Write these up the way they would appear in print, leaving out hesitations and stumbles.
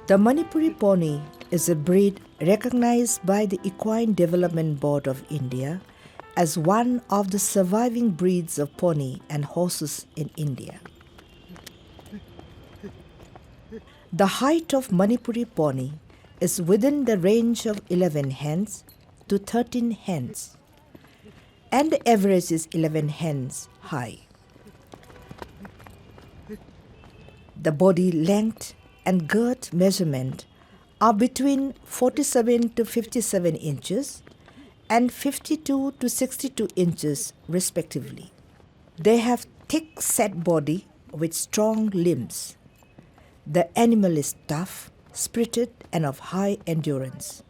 The Manipuri Pony is a breed recognized by the Equine Development Board of India as one of the surviving breeds of pony and horses in India. The height of Manipuri Pony is within the range of 11 hands to 13 hands, and the average is 11 hands high. The body length and girth measurement are between 47 to 57 inches and 52 to 62 inches respectively. They have thick set body with strong limbs. The animal is tough, spirited and of high endurance.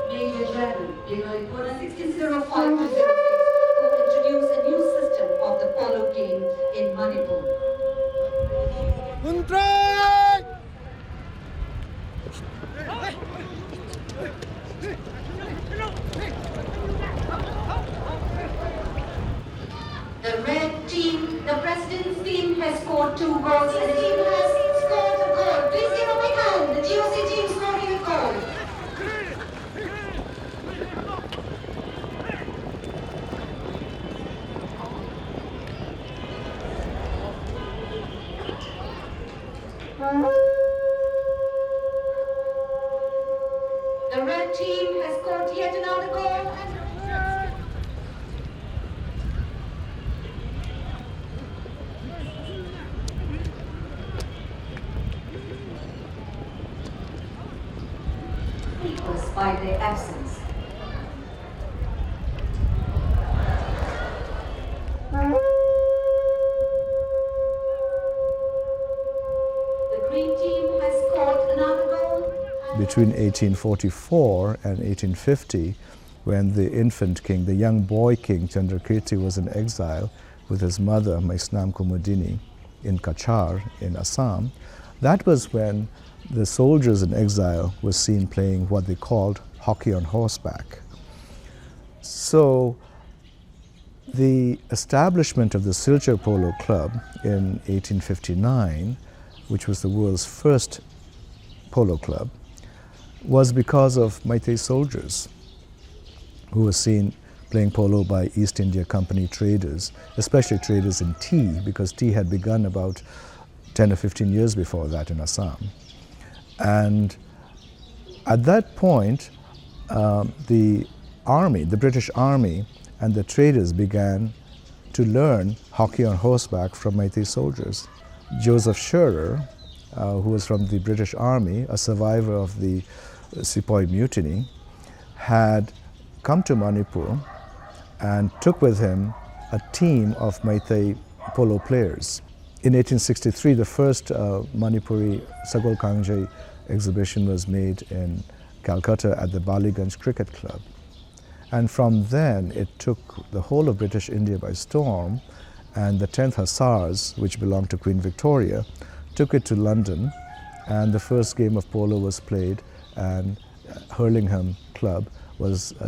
Major General, Polo 1605 to 06, who introduced a new system of the polo game in Manipur. The red team, the president's team has scored 2 goals and the team has scored a goal. Please give a big hand. The GOC team scoring a goal. The red team has scored yet another goal. Equals by their absence. The green team has scored another goal. Between 1844 and 1850, when the infant king, the young boy king Chandrakirti was in exile with his mother, Maisnam Kumudini, in Kachar in Assam, that was when the soldiers in exile were seen playing what they called hockey on horseback. So the establishment of the Silchar Polo Club in 1859, which was the world's first polo club, was because of Meitei soldiers who were seen playing polo by East India Company traders, especially traders in tea, because tea had begun about 10 or 15 years before that in Assam. And at that point, the army, the British Army and the traders began to learn hockey on horseback from Meitei soldiers. Joseph Scherer, who was from the British Army, a survivor of the Sepoy Mutiny, had come to Manipur and took with him a team of Meitei polo players. In 1863, the first Manipuri Sagol Kangje exhibition was made in Calcutta at the Baliganj Cricket Club. And from then, it took the whole of British India by storm, and the 10th Hussars, which belonged to Queen Victoria, took it to London, and the first game of polo was played, and Hurlingham Club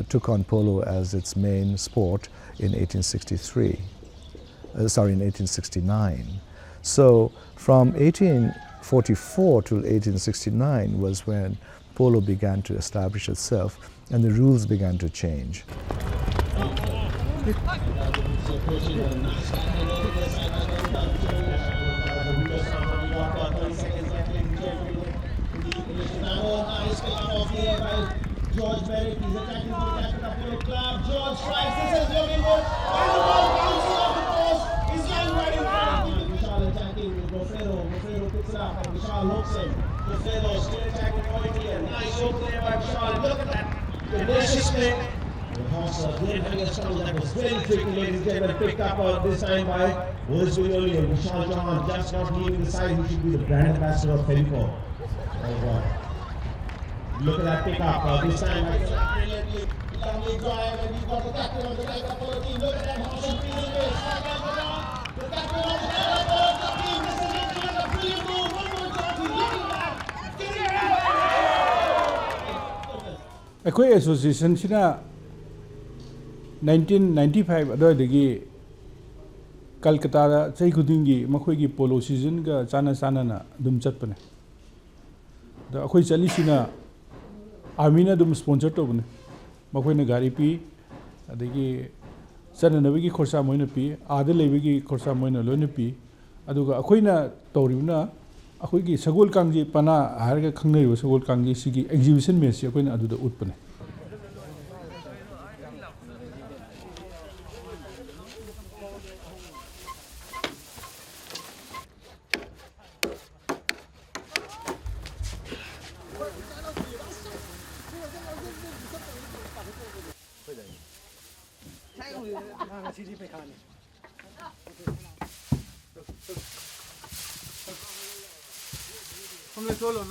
took on polo as its main sport in 1863. Sorry, in 1869. So from 1844 to 1869 was when polo began to establish itself and the rules began to change. George Merrick is attacking for the captain of Polo Club. George strikes. This is looking good. And the ball bouncing off the post. He's lying right in front. Vishal attacking with Gofero. Gofero picks it up and Vishal hooks him. Gofero still attacking Meitei. Nice hook there by Vishal. Look at that. Delicious play. The horse again having a struggle that was very tricky, ladies and gentlemen. Picked up this time by Wolfswing and Vishal Chauhan just not leaving the side. He should be the brand ambassador of Fevicol. Oh God. Look at that pickup. This time, brilliantly, lovely drive, and you've got the captain of the Polo team. Look at that horse and feeling it. The captain of the Polo team. This is it. A brilliant move. One more shot. He's looking back. Getting it. Akoi association sina 1995 adodagi Kolkata da chai khudingi makhoi gi polo season ga chana na dum chatpane da akoi chali sina army na dum sponsor to bune makhoi na gari pi adagi chana na gi khorsa moina pi ade lebi gi khorsa moina loina pi aduga akoi na toribuna akoi gi sagol kangji pana har ga khangnai ro sagol kangji sigi exhibition me si akoi na aduda utpane le cholo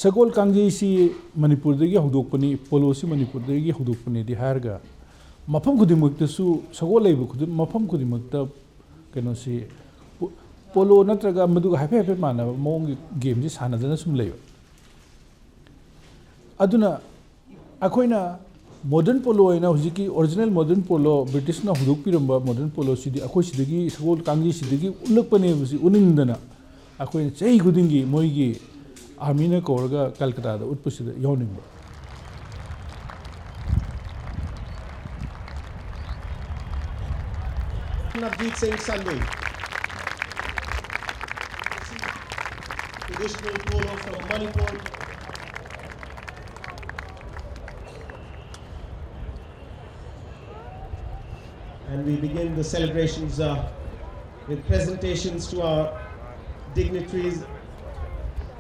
Sagol Kangji si Manipur dagi hudokpani polo si Manipur dagi hudokpani di harga mafam khudimukta su sagol leibu khudum mafam khudimukta keno si polo natraga madu hape mana mong game ji sanadana sum leiba aduna akoina modern polo ina hujiki original modern polo British na hudokpiramba modern polo si di akoi sidagi sagol Kangji sidagi ulakpani busi unindana akoina chei khudingi moigi Armina Korga Calcutta, the Utpush yawning. Navjeet Singh Sandhu. Traditional polo from Manipur. And we begin the celebrations with presentations to our dignitaries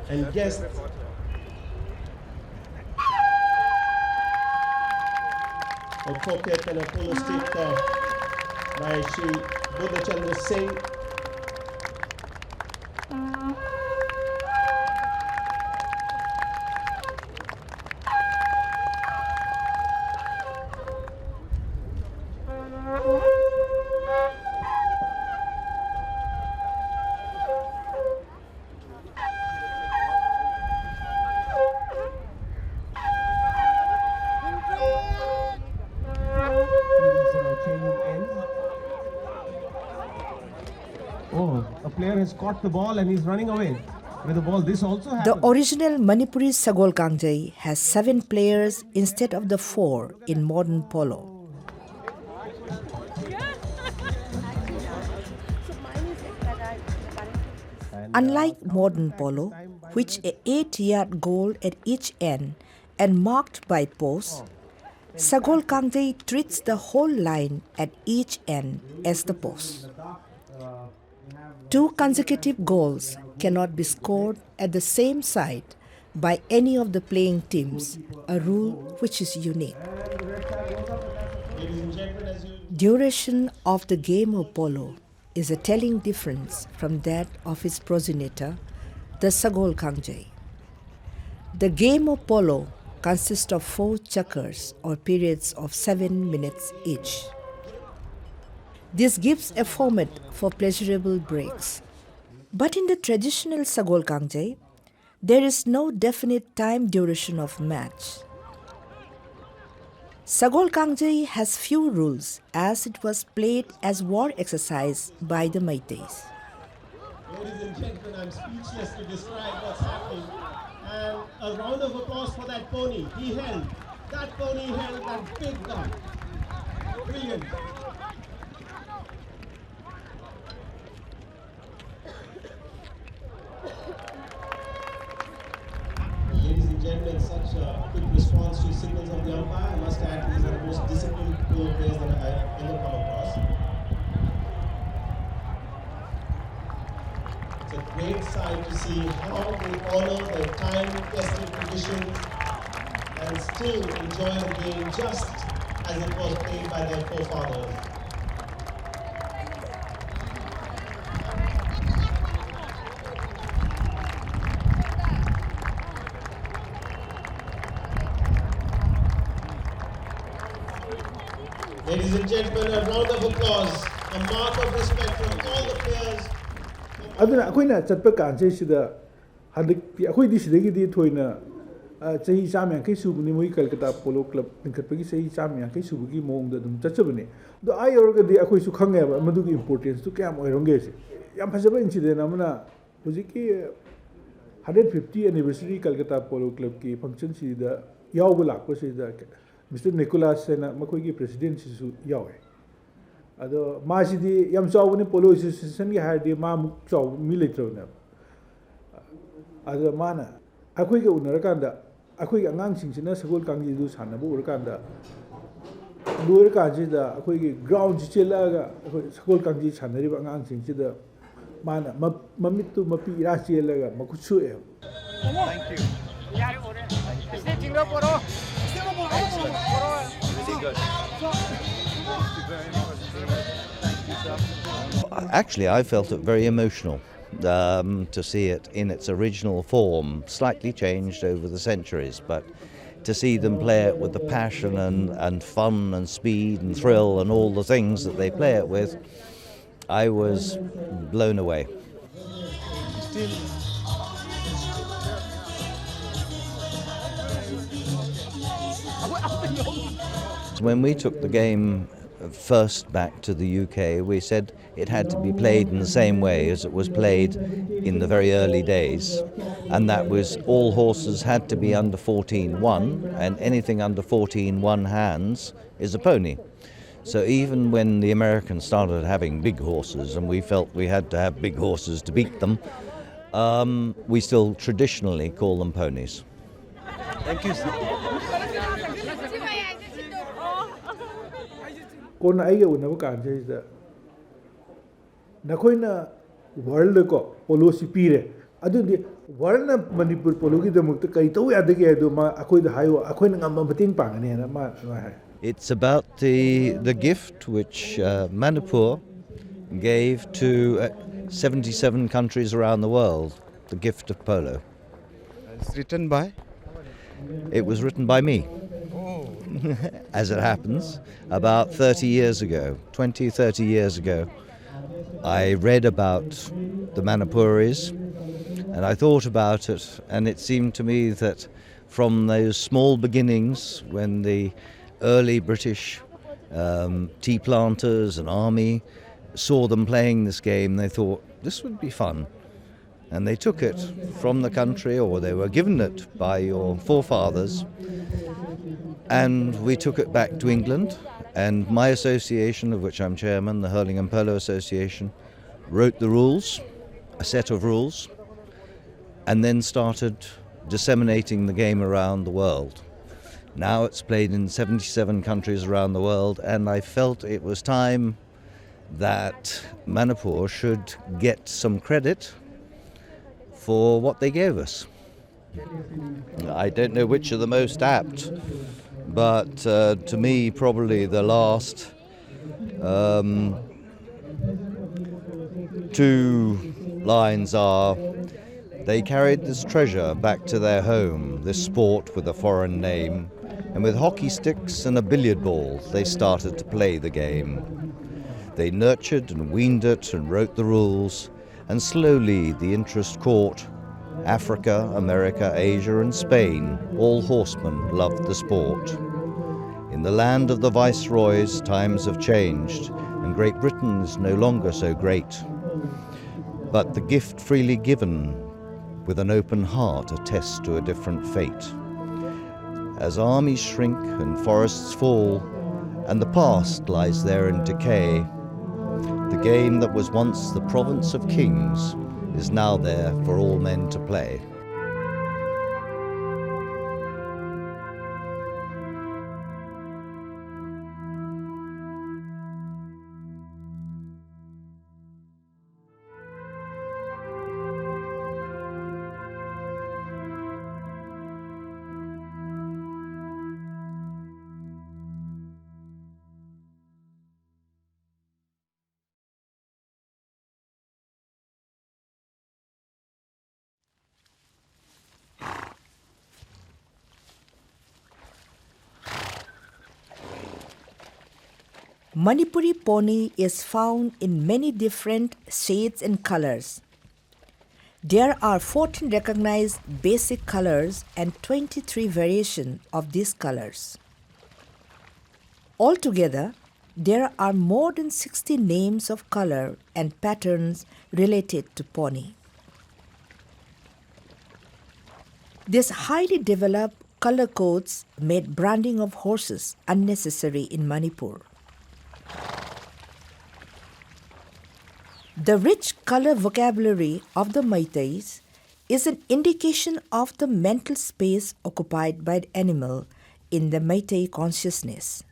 and guests. A coquette and a polo stick by Shri Buddha Chandra Singh. Oh, a player has caught the ball and he's running away with the ball. This also The happened. original Manipuri Sagol Kangjai has 7 players instead of the 4 in modern polo. Unlike modern polo, which a 8-yard goal at each end and marked by posts, Sagol Kangjai treats the whole line at each end as the post. 2 consecutive goals cannot be scored at the same site by any of the playing teams, a rule which is unique. Ladies and gentlemen, as you Duration of the game of polo is a telling difference from that of its progenitor, the Sagol Kangjai. The game of polo consists of 4 checkers or periods of 7 minutes each. This gives a format for pleasurable breaks. But in the traditional Sagol Kangjai, there is no definite time duration of match. Sagol Kangjai has few rules as it was played as war exercise by the Meiteis. Ladies and gentlemen, I'm speechless to describe what's happening. And a round of applause for that pony. He held. That pony held that big gun. Brilliant. Ladies and gentlemen, such a quick response to signals of the umpire. I must add, these are the most disciplined polo players that I have ever come across. It's a great sight to see how they honor their time-tested traditions and still enjoy the game just as it was played by their forefathers. Ladies and gentlemen, a round of applause, a mark of respect from all the players. ꯑꯗꯨꯅ ꯑꯩꯈꯣꯏꯅ ꯆꯠꯄ ꯀꯥꯟꯁꯤꯗ ꯍꯟꯗꯛꯇꯤ ꯑꯩꯈꯣꯏꯗꯤ ꯁꯤꯗꯒꯤꯗꯤ ꯊꯣꯏꯅ ꯆꯍꯤ 150 ꯁꯨꯕꯅꯤ ꯃꯣꯏ Kolkata polo club ꯂꯤꯡꯈꯠꯄꯒꯤ ꯆꯍꯤ 150 ꯁꯨꯕꯒꯤ ꯃꯑꯣꯡꯗ ꯑꯗꯨꯝ ꯆꯠꯆꯕꯅꯤ ꯑꯗꯣ ꯑꯥ ꯌꯧꯔꯒꯗꯤ ꯑꯩꯈꯣꯏꯁꯨ ꯈꯪꯉꯦꯕ ꯃꯗꯨꯒꯤ ꯏꯝꯄꯣꯔꯇꯦꯟꯁꯇꯨ ꯀꯌꯥꯝ ꯑꯣꯏꯔꯝꯒꯦꯁꯦ ꯌꯥꯝ ꯐꯖꯕ ꯏꯟꯁꯤꯗꯦꯟ ꯑꯃꯅ ꯍꯧꯖꯤꯛꯀꯤ 150 anniversary ꯀꯜꯀꯇꯥ ꯄꯣꯂꯣ ꯀ꯭ꯂꯕꯀꯤ ꯐꯪꯁꯟꯁꯤꯗ ꯌꯥꯎꯕ ꯂꯥꯛꯄꯁꯤꯗ ꯃꯤꯁꯇꯔ ꯅꯤꯀꯣꯂꯥꯁ ꯍꯥꯏꯅ ꯃꯈꯣꯏꯒꯤ ꯄ꯭ꯔꯦꯁꯤꯗꯦꯟꯁꯤꯁꯨ ꯌꯥꯎꯋꯦ ꯑꯗꯣ ꯃꯥꯁꯤꯗꯤ ꯌꯥꯝ ꯆꯥꯎꯕꯅꯤ ꯄꯣꯂꯣ ꯑꯦꯁꯣꯁꯤꯌꯦꯁꯟꯒꯤ ꯍꯥꯏꯔꯗꯤ ꯃꯥꯃꯨꯛ ꯆꯥꯎꯕ ꯃꯤ ꯂꯩꯇ꯭ꯔꯕꯅꯦꯕ ꯑꯗꯣ ꯃꯥꯅ ꯑꯩꯈꯣꯏꯒ ꯎꯅꯔꯀꯥꯟꯗ ꯑꯩꯈꯣꯏꯒꯤ ꯑꯉꯥꯡꯁꯤꯡꯁꯤꯅ ꯁꯒꯣꯜ ꯀꯥꯡꯖꯩꯗꯨ ꯁꯥꯟꯅꯕ ꯎꯔꯀꯥꯟꯗ ꯂꯣꯏꯔꯀꯥꯟꯁꯤꯗ ꯑꯩꯈꯣꯏꯒꯤ ꯒ꯭ꯔꯥꯎꯟꯁꯤ ꯆꯦꯜꯂꯛꯑꯒ ꯑꯩꯈꯣꯏ ꯁꯒꯣꯜ ꯀꯥꯡꯖꯩ ꯁꯥꯟꯅꯔꯤꯕ ꯑꯉꯥꯡꯁꯤꯡꯁꯤꯗ ꯃꯥꯅ ꯃꯃꯤꯠꯇꯨ ꯃꯄꯤ ꯏꯔꯥ ꯆꯦꯜꯂꯒ ꯃꯈꯨꯠ ꯁꯣꯛꯑꯦꯕ Actually, I felt it very emotional to see it in its original form, slightly changed over the centuries, but to see them play it with the passion and fun and speed and thrill and all the things that they play it with, I was blown away. When we took the game first back to the UK, we said it had to be played in the same way as it was played in the very early days, and that was all horses had to be under 14-1, and anything under 14-1 hands is a pony. So even when the Americans started having big horses, and we felt we had to have big horses to beat them, we still traditionally call them ponies. Thank you, sir. Kona aiga unaba kanjayda nakoina world ko polo si pire adudi world na Manipur polo ki damukta kai to adage adu ma akoi da hayo akoi na ngam bating pangani na ma hai. It's about the gift which Manipur gave to 77 countries around the world, the gift of polo. It's written by? It was written by me. As it happens, about 30 years ago, 30 years ago, I read about the Manipuris and I thought about it, and it seemed to me that from those small beginnings when the early British tea planters and army saw them playing this game, they thought this would be fun. And they took it from the country, or they were given it by your forefathers, and we took it back to England, and my association, of which I'm chairman, the Hurling and Polo Association, wrote the rules, a set of rules, and then started disseminating the game around the world. Now it's played in 77 countries around the world, and I felt it was time that Manipur should get some credit for what they gave us. I don't know which are the most apt, but to me probably the last two lines are: they carried this treasure back to their home, this sport with a foreign name, and with hockey sticks and a billiard ball they started to play the game. They nurtured and weaned it and wrote the rules, and slowly the interest caught. Africa, America, Asia and Spain, all horsemen loved the sport. In the land of the viceroys times have changed, and Great Britain is no longer so great. But the gift freely given with an open heart attests to a different fate. As armies shrink and forests fall, and the past lies there in decay, the game that was once the province of kings is now there for all men to play. Manipuri pony is found in many different shades and colors. There are 14 recognized basic colors and 23 variations of these colors. Altogether, there are more than 60 names of color and patterns related to pony. This highly developed color codes made branding of horses unnecessary in Manipur. The rich color vocabulary of the Meiteis is an indication of the mental space occupied by the animal in the Meitei consciousness.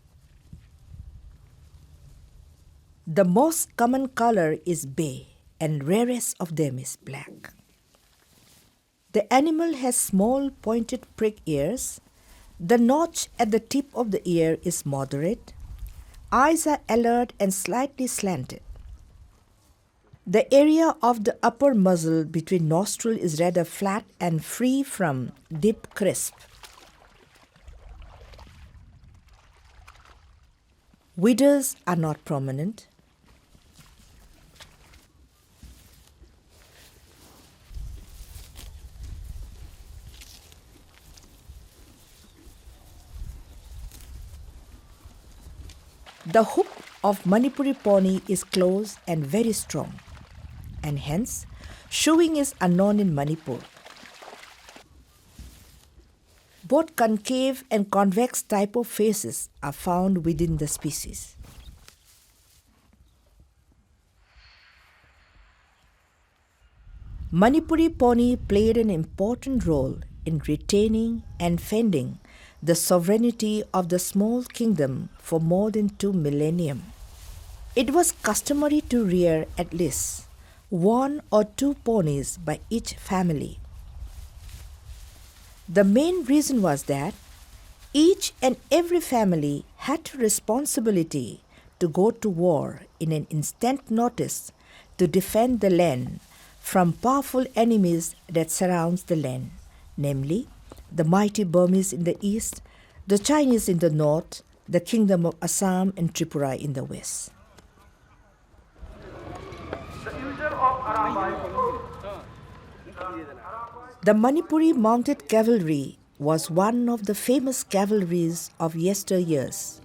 The most common color is bay, and rarest of them is black. The animal has small pointed prick ears. The notch at the tip of the ear is moderate. Eyes are alert and slightly slanted. The area of the upper muzzle between nostrils is rather flat and free from deep crisp. Withers are not prominent. The hoof of Manipuri pony is close and very strong, and hence shoeing is unknown in Manipur. Both concave and convex type of faces are found within the species. Manipuri Pony played an important role in retaining and defending the sovereignty of the small kingdom for more than 2 millennia. It was customary to rear at least 1 or 2 ponies by each family. The main reason was that each and every family had a responsibility to go to war in an instant notice to defend the land from powerful enemies that surrounds the land, namely the mighty Burmese in the east, the Chinese in the north, the kingdom of Assam and Tripura in the west. The Manipuri mounted cavalry was one of the famous cavalries of yesteryears.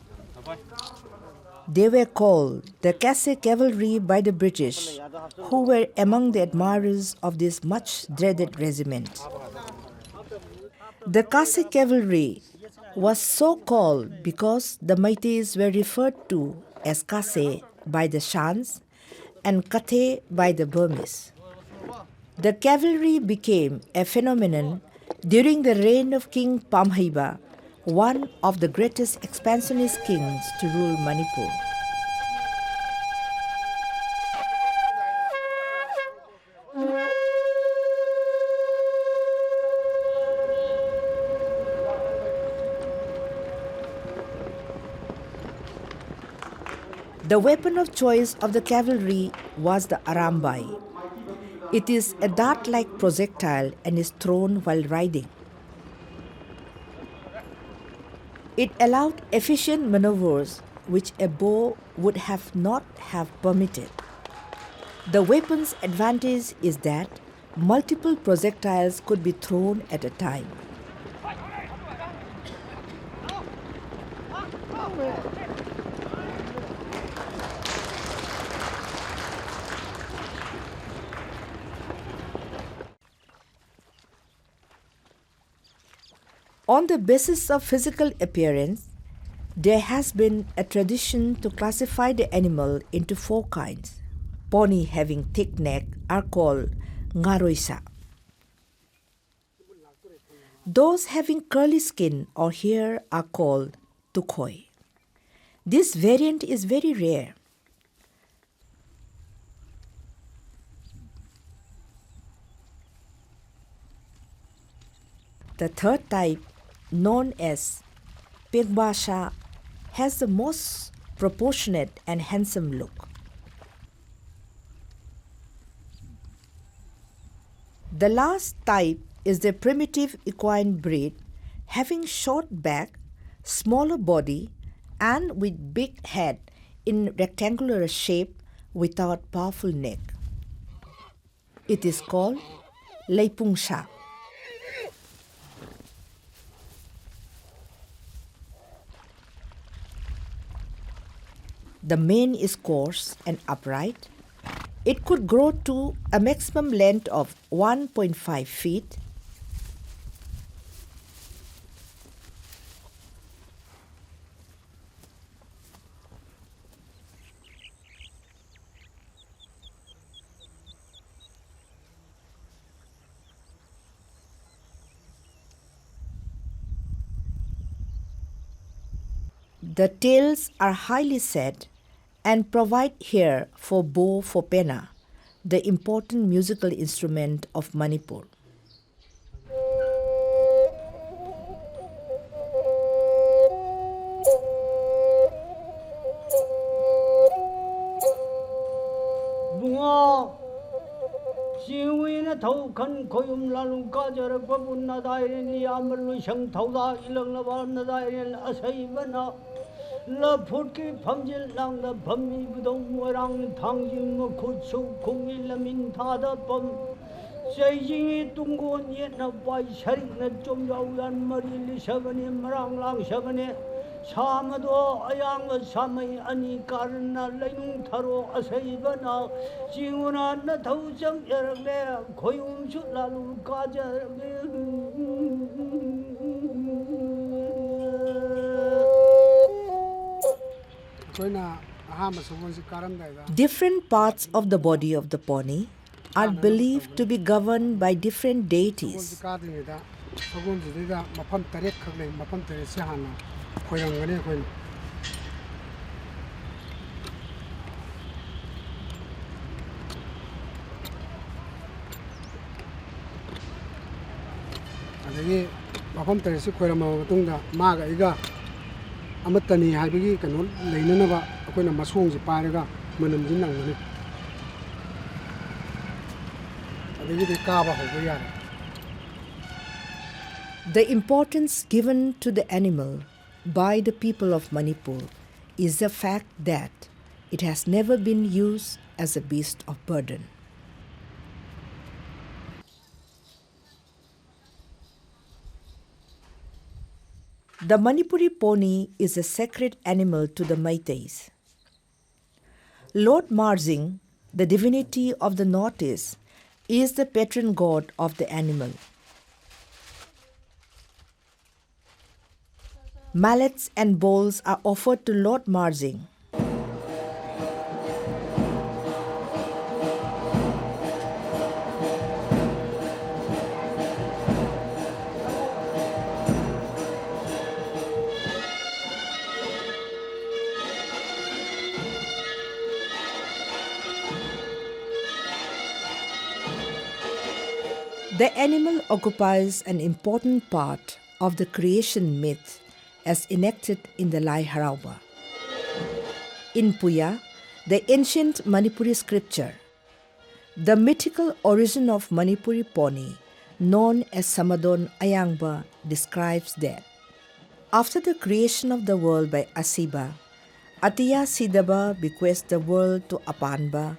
They were called the Casse Cavalry by the British, who were among the admirers of this much dreaded regiment. The Casse Cavalry was so called because the Meiteis were referred to as Casse by the Shans and Kate by the Burmese. The cavalry became a phenomenon during the reign of King Pamhaiba, one of the greatest expansionist kings to rule Manipur. The weapon of choice of the cavalry was the arambai. It is a dart-like projectile and is thrown while riding. It allowed efficient maneuvers which a bow would not have permitted. The weapon's advantage is that multiple projectiles could be thrown at a time. On the basis of physical appearance, there has been a tradition to classify the animal into 4 kinds. Pony having thick neck are called ngaroisa. Those having curly skin or hair are called tukhoi. This variant is very rare. The third type, known as Pegbasha, has the most proportionate and handsome look. The last type is the primitive equine breed, having short back, smaller body, and with big head in rectangular shape without powerful neck. It is called Leipungsha. The mane is coarse and upright. It could grow to a maximum length of 1.5 feet. The tails are highly set and provide hair for bow for pena, the important musical instrument of Manipur. La Putki Pamjil Lang the Pami Budong Warang Tangjing Kutsu Kumi Lamin Tada Pam Saying Tungun yet na by Sharik na Jomyawan Marili Shavani Marang Lang Shavani Samado Ayang Samai Ani Karna Layung Taro Asaibana Jinguna Natosam Yerle Koyum Chulalu Kaja. Different parts of the body of the pony, are believed to be governed by different deities. The importance given to the animal by the people of Manipur is the fact that it has never been used as a beast of burden. The Manipuri pony is a sacred animal to the Meiteis. Lord Marzing, the divinity of the Northeast, is the patron god of the animal. Mallets and bowls are offered to Lord Marzing. The animal occupies an important part of the creation myth as enacted in the Lai Harauba. In Puya, the ancient Manipuri scripture, the mythical origin of Manipuri Pony, known as Samadon Ayangba, describes that after the creation of the world by Asiba, Atiya Sidaba bequeaths the world to Apanba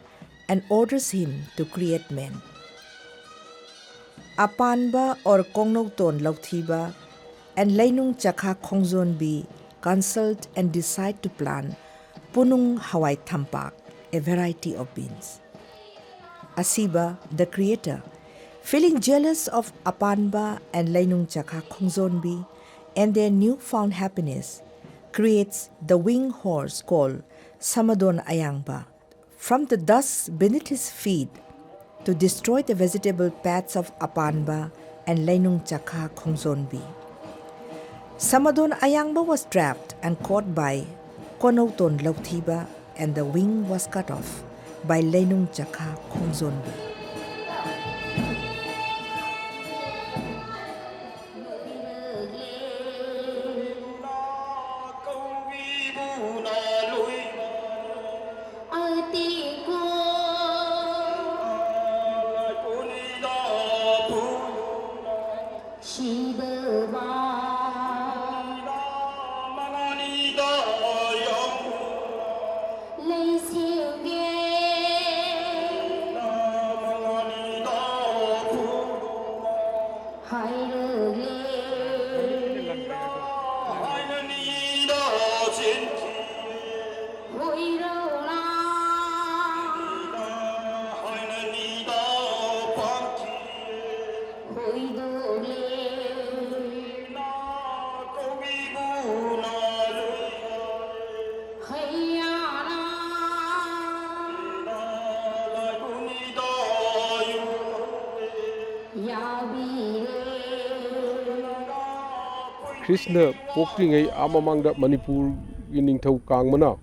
and orders him to create men. Apanba or Kongnokton Lauthiba and Lainung Chakha Khongzonbi consult and decide to plant Punung Hawai Thampak, a variety of beans. Asiba, the creator, feeling jealous of Apanba and Lainung Chakha Khongzonbi and their newfound happiness, creates the winged horse called Samadon Ayangba from the dust beneath his feet to destroy the vegetable paths of Apanba and Lainung Chakha Khongzonbi. Samadon Ayangba was trapped and caught by Konauton Lauthiba, and the wing was cut off by Lainung Chakha Khongzonbi. Krishna pokringai amamangda Manipur ningthau kangmana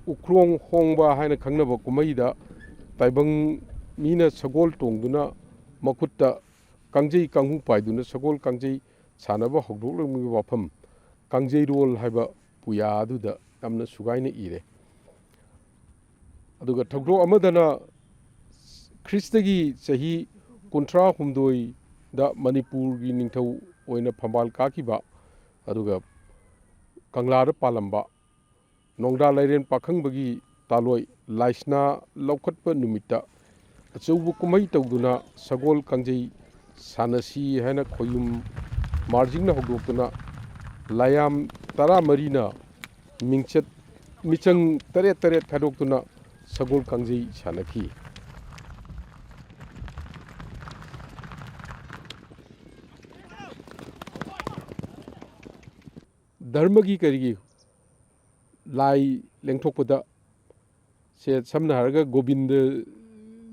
ukrong hongba haina khangnaba kumaida taibang mina sagol tongduna makutta kangjei kanghu paiduna sagol kangjei sanaba hogdolmi wafam kangjei rol haiba puya aduda yamna sugaina ire aduga thogro amadana Kristagi sahi kuntra humdoi da Manipur gi ningthau oina phambal kakiba aduga Kangla Palamba Nongda Lairen Pakangbagi Taloi Laisna Laukatpa Numita Achubu Kumai Togduna Sagol Kangjei Sanasi Hana Koyum Marjingna Hogdokuna Layam Tara Marina Mingchet Michang Taret Kadokuna Sagol Kangjei Sanaki Dharmagi Karigi Lai Lengtokpada said Samnaraga Gobind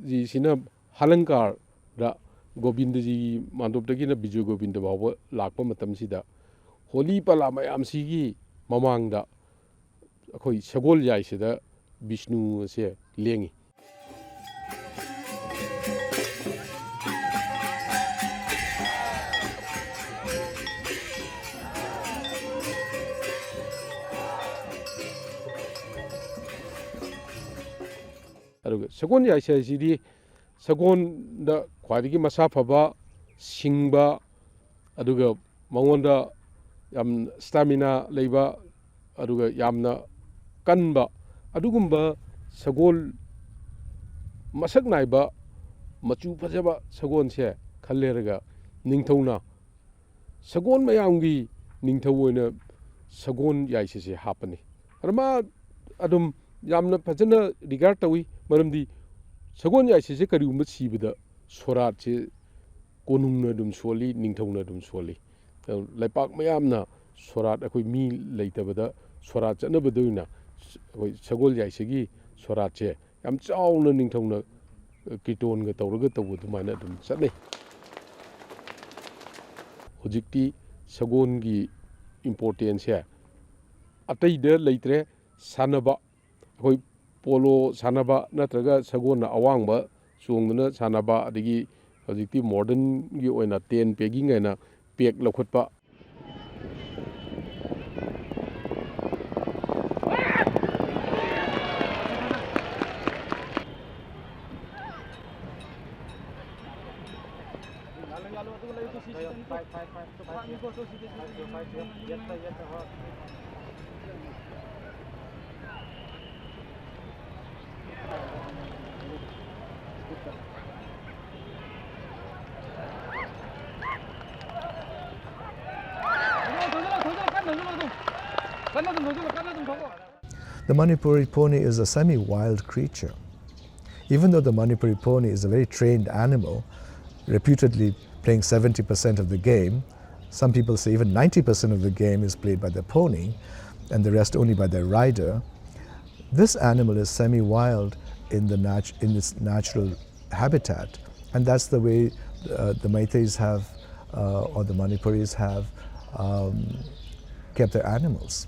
ji Sina हालंकारदा Govindji मांडोपदगिना Biju Govind बाबा लाखपा मतमसिदा होली पला मयामसिगी ममांगदा अखोई सगोल याइसिदा विष्णु से लेंगी सगोन याइसिदी सगोन दा ख्वाइदगी मसा फबा सिंगबा अदुगा मंगोंदा याम stamina लेबा अदुगा यामना कनबा अदुगुंबा सगोल मसक नाइबा मचू फजबा सगोन से खल्लेरगा निंगथौना सगोन मयामगी निंगथौ ओइना सगोन याइसिसे हापनी अरमा अदुम यामना फजना रिगार्ड तवी मरमदी सगोन याइसिसे करिगुंबा सिबदा सोरात से कोनुंगना दुम सोली निंगथौना दुम सोली लाइपाक मयामना सोरात अखोई मी लेतबदा सोरात चनबदोइना अखोई सगोल याइसिगी सोरात से याम चावना निंगथौना कीटोनगा तौरगा तौबो दुमाइना दुम चने हुजिक्ति सगोनगी इम्पोर्टेंस है अतैदा लेत्रे सानबा अखोई पोलो सानबा नत्रगा सगोन अवांगबा चोंगना सानबा अदगी हजिक्ति मॉडर्न गी ओइना 10 पेगिंग हैना pack लखोटपा The Manipuri pony is a semi-wild creature. Even though the Manipuri pony is a very trained animal, reputedly playing 70% of the game, some people say even 90% of the game is played by the pony and the rest only by their rider. This animal is semi-wild in its natural habitat, and that's the way the Meiteis have, or the Manipuris have, kept their animals.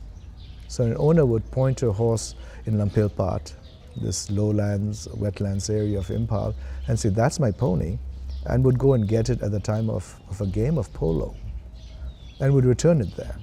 So an owner would point to a horse in Lampilpat, this lowlands, wetlands area of Impal, and say, "That's my pony," and would go and get it at the time of a game of polo, and would return it there.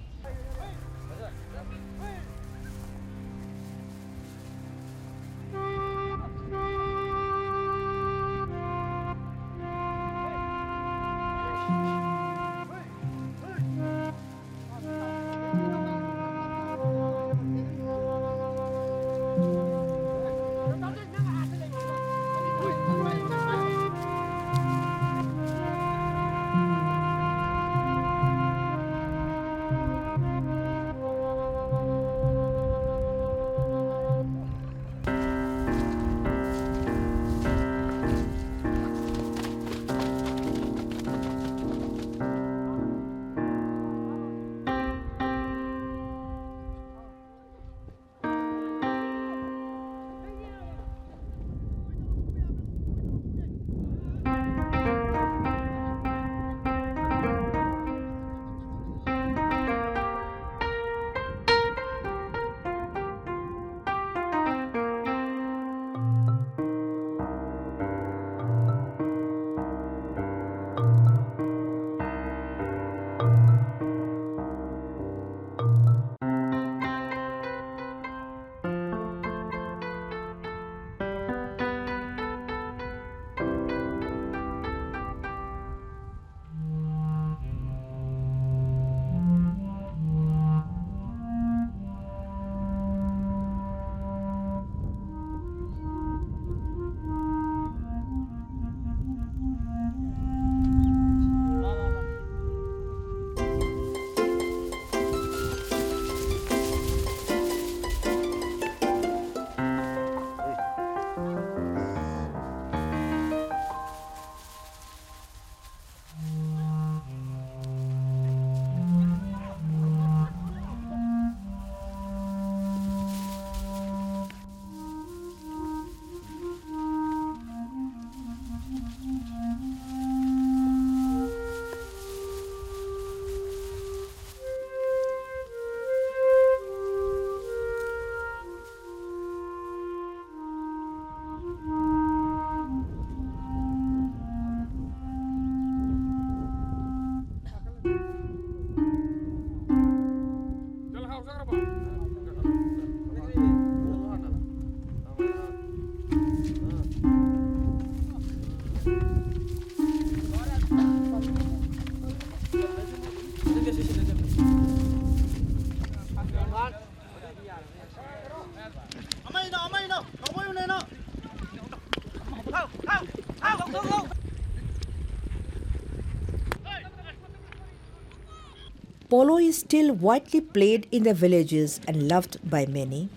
Polo is still widely played in the villages and loved by many.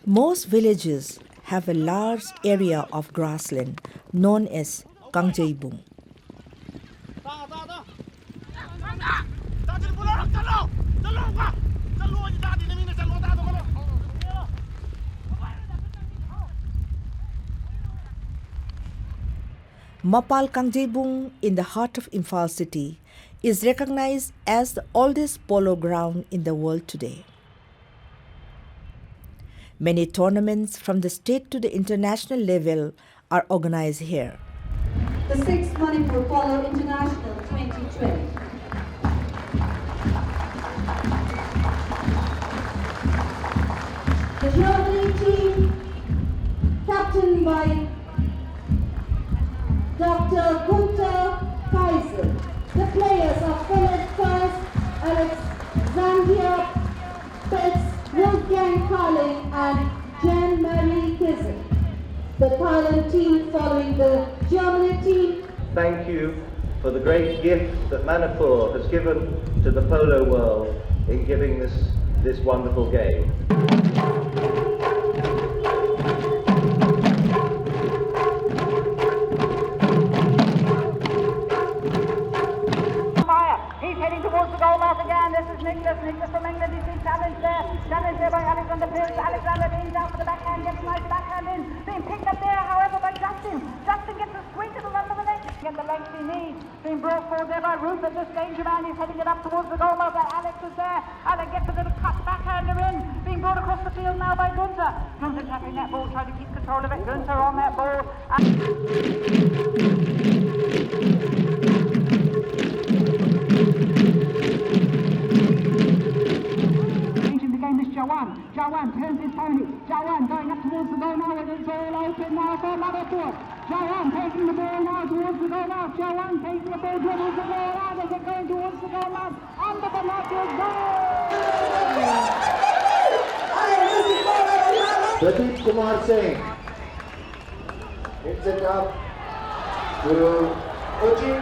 Most villages have a large area of grassland known as Kangjaibung. Mapal Kangjaibung in the heart of Imphal city is recognized as the oldest polo ground in the world today. Many tournaments from the state to the international level are organized here. The 6th Manipur Polo International 2020. The Germany team, captained by Dr. Gunther Kaiser. The players are Philip First, Alexandria Pitts, Wolfgang Carling and Jean-Marie Kizik. The Thailand team following the Germany team. Thank you for the great gift that Manipur has given to the polo world in giving this wonderful game. He's heading towards the goal mouth again. This is Nicholas. Nicholas from England. He's been challenged there. Challenged there by Alexander Pierce. Alexander being down for the backhand. Gets a nice backhand in. Being picked up there, however, by Justin. Justin gets a squeeze. It'll run to the neck. Get the length he needs. Being brought forward there by Rupert. This danger man. He's heading it up towards the goal mouth. Alex is there. Alex gets a little cut backhander in. Being brought across the field now by Gunther. Gunther tapping that ball, trying to keep control of it. Gunther on that ball. Jawan turns his pony. Jawan going up towards the goal now, and it's all open now for Manipur. Jawan taking the ball now towards the goal now. Jawan taking the ball, dribbles the ball out as it going towards the goal now. Under the net is goal! Pradeep Kumar Singh hits it up to Oji.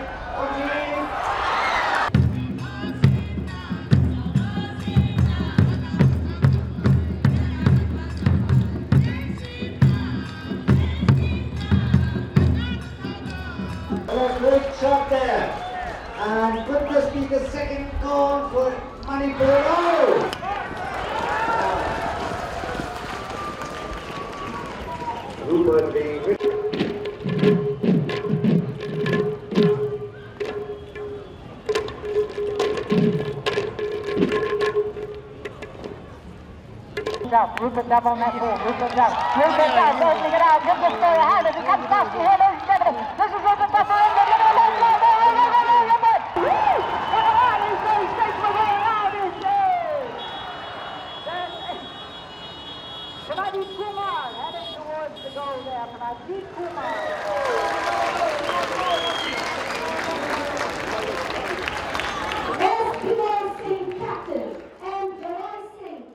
A great shot there, and could this be the second goal for Manipur? Rupert being Rupert up on that ball. Rupert up. Rupert up. Opening it out. Give this player a hand as he comes past the head. This is Rupert back for England. Look at the left side there. Rupert. What a man. He's going straight for the way out. He's there. Pradeep Kumar heading towards the goal there. Pradeep Kumar. Yes, Kumar Singh, captain, and Jawan Singh.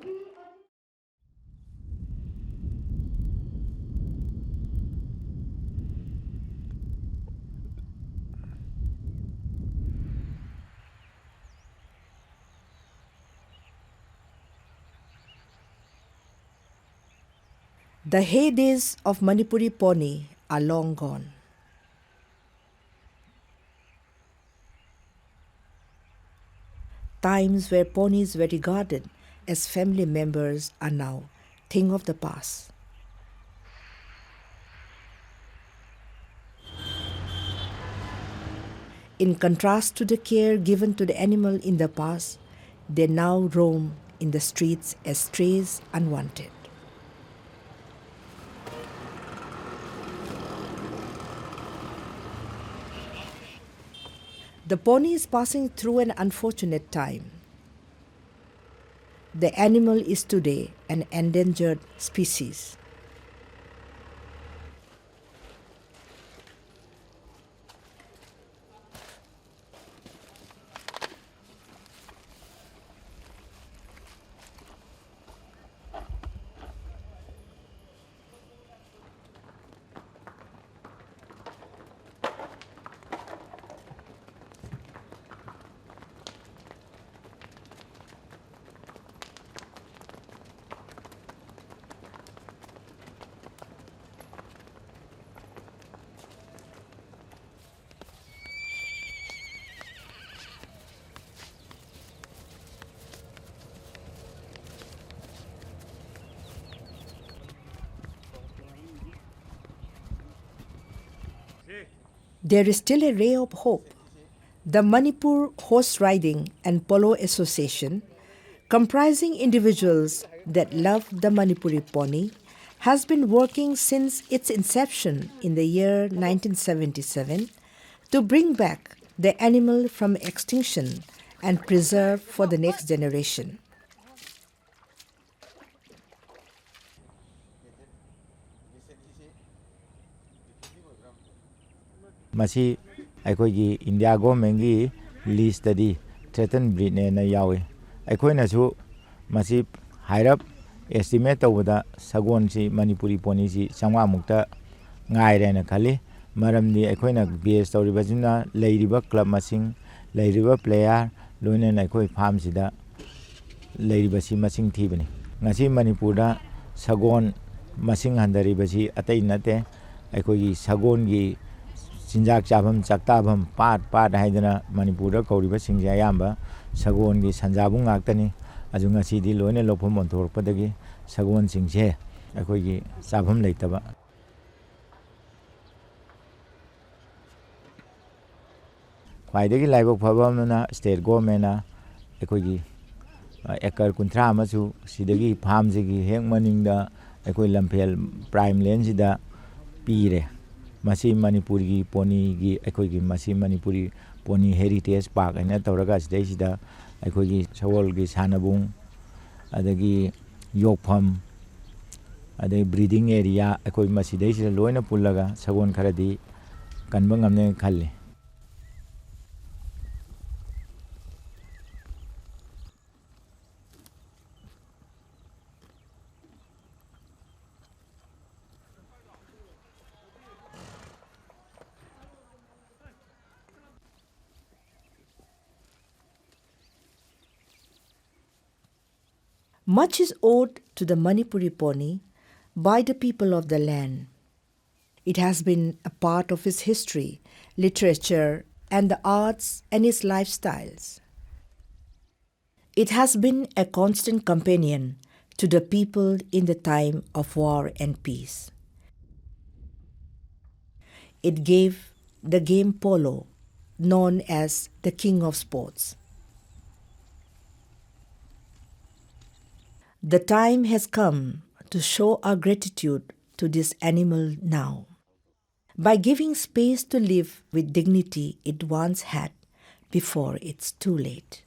The heydays of Manipuri Pony are long gone. Times where ponies were regarded as family members are now thing of the past. In contrast to the care given to the animal in the past, they now roam in the streets as strays unwanted. The pony is passing through an unfortunate time. The animal is today an endangered species. There is still a ray of hope. The Manipur Horse Riding and Polo Association, comprising individuals that love the Manipuri pony, has been working since its inception in the year 1977 to bring back the animal from extinction and preserve for the next generation. Masi ꯑꯩꯈꯣꯏꯒꯤ India ꯒꯣꯔꯃꯦꯟꯒꯤ ꯂꯤꯁꯇꯗꯤ threaten ꯕ꯭ꯔꯤꯗꯅꯦꯅ ꯌꯥꯎꯏ ꯑꯩꯈꯣꯏꯅꯁꯨ ꯃꯁꯤ ꯍꯥꯏꯔꯞ ꯑꯦꯁꯇꯤꯃꯦꯠ ꯇꯧꯕꯗ ꯁꯒꯣꯜꯁꯤ ꯃꯅꯤꯄꯨꯔꯤ ꯄꯣꯅꯤꯁꯤ 500ꯃꯨꯛꯇ ꯉꯥꯏꯔꯦꯅ ꯈꯜꯂꯤ ꯃꯔꯝꯗꯤ ꯑꯩꯈꯣꯏꯅ ꯕꯦꯁ ꯇꯧꯔꯤꯕꯁꯤꯅ ꯂꯩꯔꯤꯕ ꯀ꯭ꯂꯕ ꯃꯁꯤꯡ ꯂꯩꯔꯤꯕ ꯄ꯭ꯂꯦꯌꯥꯔ ꯂꯣꯏꯅꯅ ꯑꯩꯈꯣꯏ ꯐꯥꯔꯝꯁꯤꯗ ꯂꯩꯔꯤꯕꯁꯤ ꯃꯁꯤꯡ ꯊꯤꯕꯅꯤ ꯉꯁꯤ ꯃꯅꯤꯄꯨꯔꯗ ꯁꯒꯣꯜ ꯃꯁꯤꯡ ꯍꯟꯊꯔꯤꯕꯁꯤ ꯑꯇꯩ ꯅꯠꯇꯦ ꯑꯩꯈꯣꯏꯒꯤ ꯁꯒꯣꯜꯒꯤ ꯆꯤꯟꯖꯥꯛ ꯆꯥꯐꯝ ꯆꯥꯛꯇꯥꯐꯝ ꯄꯥꯠ ꯍꯥꯏꯗꯅ ꯃꯅꯤꯄꯨꯔꯗ ꯀꯧꯔꯤꯕꯁꯤꯡꯁꯦ ꯑꯌꯥꯝꯕ ꯁꯒꯣꯜꯒꯤ ꯁꯟꯖꯥꯕꯨꯡ ꯉꯥꯛꯇꯅꯤ ꯑꯗꯨ ꯉꯁꯤꯗꯤ ꯂꯣꯏꯅ ꯂꯧꯐꯝ ꯑꯣꯟꯊꯣꯔꯛꯄꯗꯒꯤ ꯁꯒꯣꯜꯁꯤꯡꯁꯦ ꯑꯩꯈꯣꯏꯒꯤ ꯆꯥꯐꯝ ꯂꯩꯇꯕ ꯈ꯭ꯋꯥꯏꯗꯒꯤ ꯂꯥꯏꯕꯛ ꯐꯕ ꯑꯃꯅ ꯁ꯭ꯇꯦꯠ ꯒꯣꯔꯃꯦꯟꯅ ꯑꯩꯈꯣꯏꯒꯤ ꯑꯦꯀꯔ 30 ꯑꯃꯁꯨ ꯁꯤꯗꯒꯤ ꯐꯥꯔꯝꯁꯤꯒꯤ ꯍꯦꯛ ꯃꯅꯤꯡꯗ ꯑꯩꯈꯣꯏ ꯂꯝꯐꯦꯜ ꯄ꯭ꯔꯥꯏꯝ ꯂꯦꯟꯁꯤꯗ ꯄꯤꯔꯦ ꯃꯁꯤ ꯃꯅꯤꯄꯨꯔꯒꯤ ꯄꯣꯅꯤꯒꯤ ꯑꯩꯈꯣꯏꯒꯤ ꯃꯁꯤ ꯃꯅꯤꯄꯨꯔꯤ ꯄꯣꯅꯤ ꯍꯦꯔꯤꯇꯦꯖ ꯄꯥꯔꯛ ꯍꯥꯏꯅ ꯇꯧꯔꯒ ꯁꯤꯗꯩꯁꯤꯗ ꯑꯩꯈꯣꯏꯒꯤ ꯁꯒꯣꯜꯒꯤ ꯁꯥꯟꯅꯕꯨꯡ ꯑꯗꯒꯤ ꯌꯣꯛꯐꯝ ꯑꯗꯒꯤ ꯕ꯭ꯔꯤꯗꯤꯡ ꯑꯦꯔꯤꯌꯥ ꯑꯩꯈꯣꯏ ꯃꯁꯤꯗꯩꯁꯤꯗ ꯂꯣꯏꯅ ꯄꯨꯜꯂꯒ ꯁꯒꯣꯜ ꯈꯔꯗꯤ ꯀꯟꯕ ꯉꯝꯅꯦꯅ ꯈꯜꯂꯤ Much is owed to the Manipuri pony by the people of the land. It has been a part of its history, literature, and the arts and its lifestyles. It has been a constant companion to the people in the time of war and peace. It gave the game polo, known as the king of sports. The time has come to show our gratitude to this animal now, by giving space to live with dignity it once had before it's too late.